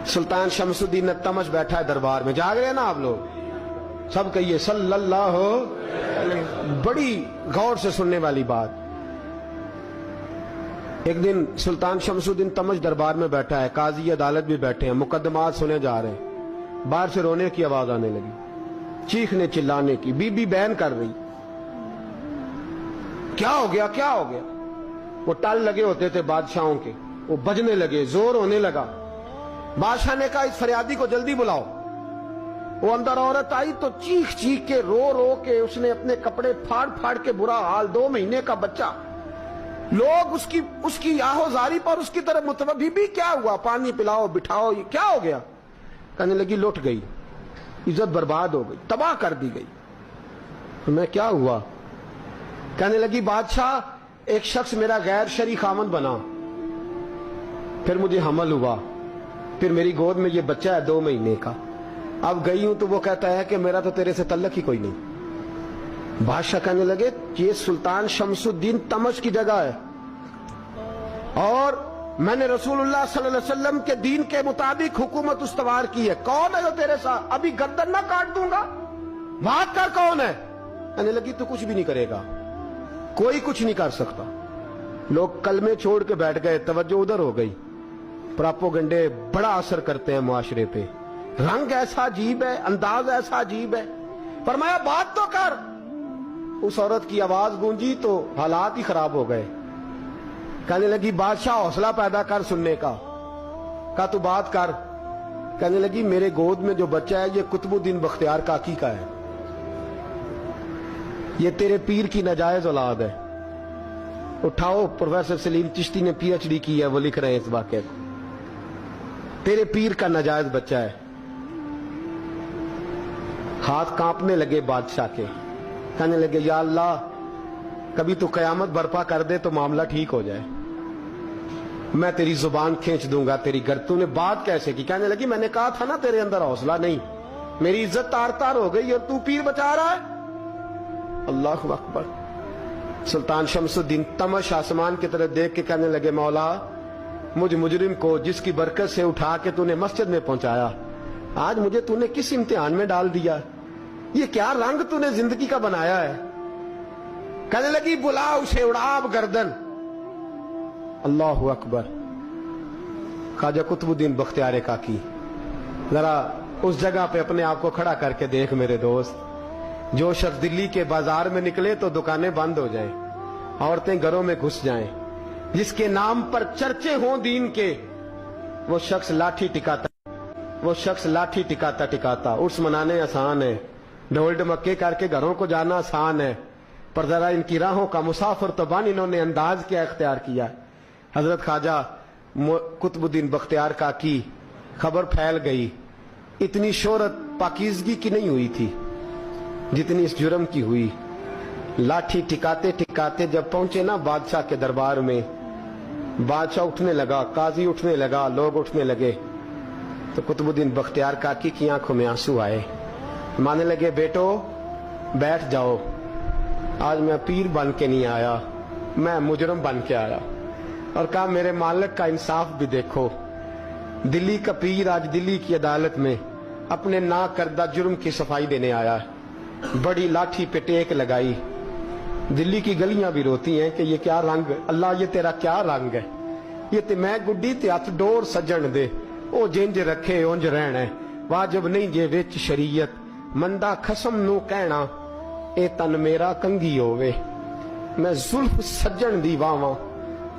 सुल्तान शमसुद्दीन तमश बैठा है दरबार में, जाग रहे हैं ना आप लोग, सब कहिए सल्लल्लाहु अलैहि। बड़ी गौर से सुनने वाली बात। एक दिन सुल्तान शमसुद्दीन तमश दरबार में बैठा है, काजी अदालत भी बैठे हैं, मुकदमात सुने जा रहे हैं। बाहर से रोने की आवाज आने लगी, चीखने चिल्लाने की। बीबी बयान कर रही, क्या हो गया क्या हो गया। वो टल लगे होते थे बादशाहों के, वो बजने लगे, जोर होने लगा। बादशाह ने कहा इस फरियादी को जल्दी बुलाओ। वो अंदर औरत आई तो चीख चीख के रो रो के उसने अपने कपड़े फाड़ फाड़ के, बुरा हाल, 2 महीने का बच्चा। लोग उसकी आहोजारी पर उसकी तरफ मुतवज्जह। बीबी क्या हुआ, पानी पिलाओ बिठाओ, ये क्या हो गया। कहने लगी लुट गई, इज्जत बर्बाद हो गई, तबाह कर दी गई। तो मैं क्या हुआ। कहने लगी बादशाह एक शख्स मेरा गैर शरई खामन बना, फिर मुझे हमल हुआ, फिर मेरी गोद में ये बच्चा है 2 महीने का। अब गई हूं तो वो कहता है कि मेरा तो तेरे से तल्लक ही कोई नहीं। बादशाह कहने लगे ये सुल्तान शमसुद्दीन तमश की जगह है और मैंने रसूलुल्लाह सल्लल्लाहु अलैहि वसल्लम के दीन के मुताबिक हुकूमत उस्तवार की है। कौन है जो तेरे साथ, अभी गर्दन ना काट दूंगा, बात कर कौन है। कहने लगी तू कुछ भी नहीं करेगा, कोई कुछ नहीं कर सकता। लोग कलमे छोड़ के बैठ गए, तवज्जो उधर हो गई। प्रोपेगेंडे बड़ा असर करते हैं मुआशरे पे। रंग ऐसा अजीब है, अंदाज ऐसा अजीब है। फरमाया बात तो कर। उस औरत की आवाज गूंजी तो हालात ही खराब हो गए। कहने लगी बादशाह हौसला पैदा कर सुनने का। कहा तू बात कर। कहने लगी मेरे गोद में जो बच्चा है ये कुतुबुद्दीन बख्तियार काकी का है, ये तेरे पीर की नाजायज औलाद है। उठाओ, प्रोफेसर सलीम चिश्ती ने PhD की है, वो लिख रहे हैं इस वाक़े को। तेरे पीर का नाजायज बच्चा है। हाथ कांपने लगे बादशाह के। कहने लगे या अल्लाह कभी तू कयामत बर्पा कर दे तो मामला ठीक हो जाए, मैं तेरी जुबान खींच दूंगा तेरी तूने ने बात कैसे की। कहने लगी मैंने कहा था ना तेरे अंदर हौसला नहीं, मेरी इज्जत तार तार हो गई और तू पीर बचा रहा है। अल्लाहु अकबर। सुल्तान शमसुद्दीन तमश आसमान की तरफ देख के कहने लगे मौला मुझ मुजरिम को जिसकी बरकत से उठा के तूने मस्जिद में पहुंचाया, आज मुझे तूने किस इम्तिहान में डाल दिया। ये क्या रंग तूने जिंदगी का बनाया है। कहने लगी बुला उसे, उड़ाब गर्दन। अल्लाहु अकबर। ख्वाजा कुतुबुद्दीन बख्तियार काकी, जरा उस जगह पे अपने आप को खड़ा करके देख मेरे दोस्त। जो शख्स दिल्ली के बाजार में निकले तो दुकानें बंद हो जाएं, औरतें घरों में घुस जाएं, जिसके नाम पर चर्चे हों दीन के, वो शख्स लाठी टिकाता टिकाता उर्स मनाने आसान है, ढोल ढमक्के करके घरों को जाना आसान है, पर जरा इनकी राहों का मुसाफिर तो बन इन्होंने अंदाज क्या इख्तियार किया। हजरत ख्वाजा कुतुबुद्दीन बख्तियार काकी, खबर फैल गई। इतनी शोहरत पाकीज़गी की नहीं हुई थी जितनी इस जुर्म की हुई। लाठी टिकाते टिकाते जब पहुंचे ना बादशाह के दरबार में, बादशाह उठने लगा, काजी उठने लगा, लोग उठने लगे तो कुतुबुद्दीन बख्तियार काकी की आंखों में आंसू आए। मानने लगे बेटो बैठ जाओ, आज मैं पीर बन के नहीं आया, मैं मुजरम बन के आया। और कहा मेरे मालिक का इंसाफ भी देखो, दिल्ली का पीर आज दिल्ली की अदालत में अपने ना करदा जुर्म की सफाई देने आया है। बड़ी लाठी पे टेक लगाई। दिल्ली की गलियां भी रोती हैं कि ये क्या रंग, अल्लाह ये तेरा क्या रंग है। ये ते मैं गुड्डी ते हथ डोर सजन दे, ओ जिंज रखे उंज रहना है, वाजिब नहीं जे विच शरीयत, मंदा खसम नू कहना ए तन मेरा कंगी होवे। मैं जुल्फ सजन दी वावां,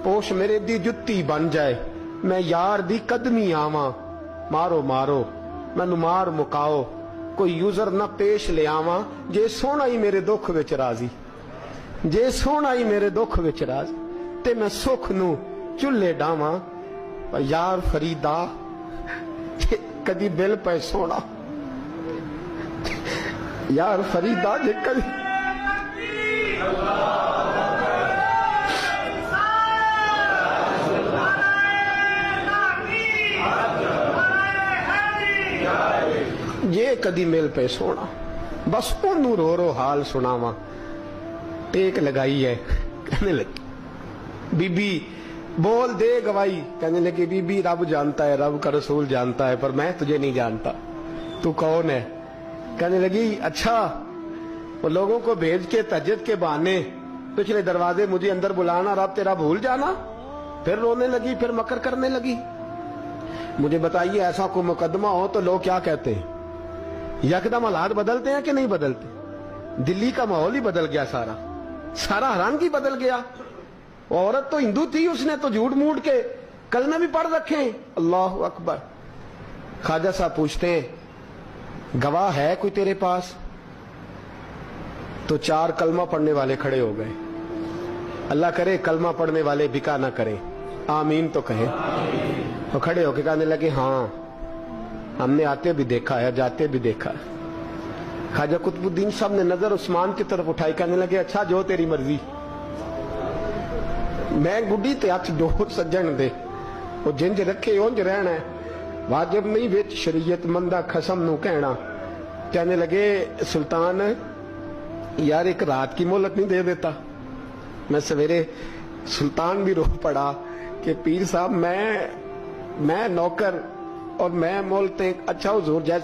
पोश मेरे दी जुत्ती बन जाए, मैं यार दी कदमी आवां। मारो मारो मैनू मार मुकाओ, कोई यूजर ना पेश ले आवां, जे सोना ही मेरे दुख विच राजी, जे सोना ही मेरे दुख विच राजी, ते मैं सुख नू चुल्हे डावां। यार फरीदा कदी बिल पे सोना, यार फरीदा जे कदी ये कदी मिल पे सोना, बस ओनू रो रो हाल सुनावा। टेक लगाई है। कहने लगी बीबी بول دے گواہی. کہنے لگے بی بی رب جانتا ہے, رب کا رسول جانتا ہے, پر میں تجھے نہیں جانتا, تو کون ہے؟ کہنے لگی اچھا وہ لوگوں کو بھیج کے تہجد کے بہانے پچھلے دروازے مجھے اندر بلانا, رب تیرا بھول جانا. پھر رونے لگی, پھر مکر کرنے لگی. مجھے بتائیے ایسا کوئی مقدمہ ہو تو لوگ کیا کہتے ہیں؟ یکدم حالات بدلتے ہیں کہ نہیں بدلتے؟ دلی کا ماحول ہی بدل گیا, سارا حیرانگی بدل گیا. عورت تو ہندو تھی, اس نے تو جھوٹ موٹ کے کلمے بھی پڑھ رکھے ہیں. اللہ اکبر. خواجہ صاحب پوچھتے ہیں گواہ ہے کوئی تیرے پاس؟ تو 4 کلمہ پڑھنے والے کھڑے ہو گئے. اللہ کرے کلمہ پڑھنے والے بکا نہ کریں, آمین تو کہیں. تو کھڑے ہو کے کہنے لگے ہاں ہم نے آتے بھی دیکھا ہے, جاتے بھی دیکھا ہے. خواجہ قطب الدین صاحب نے نظر عثمان کی طرف اٹھائی, کہنے لگے اچھا جو تیری مرضی, میں گڈی تے ہاتھ ڈور سجن دے, وہ جنج رکھے اونج رہنا ہے, واجب نہیں وچ شریعت مندہ قسم نو کہنا. کہنے لگے سلطان یار ایک رات کی مہلت نہیں دے دیتا؟ میں سویرے سلطان بھی رو پڑا کہ پیر صاحب میں نوکر اور میں مولتے, اچھا حضور جیسے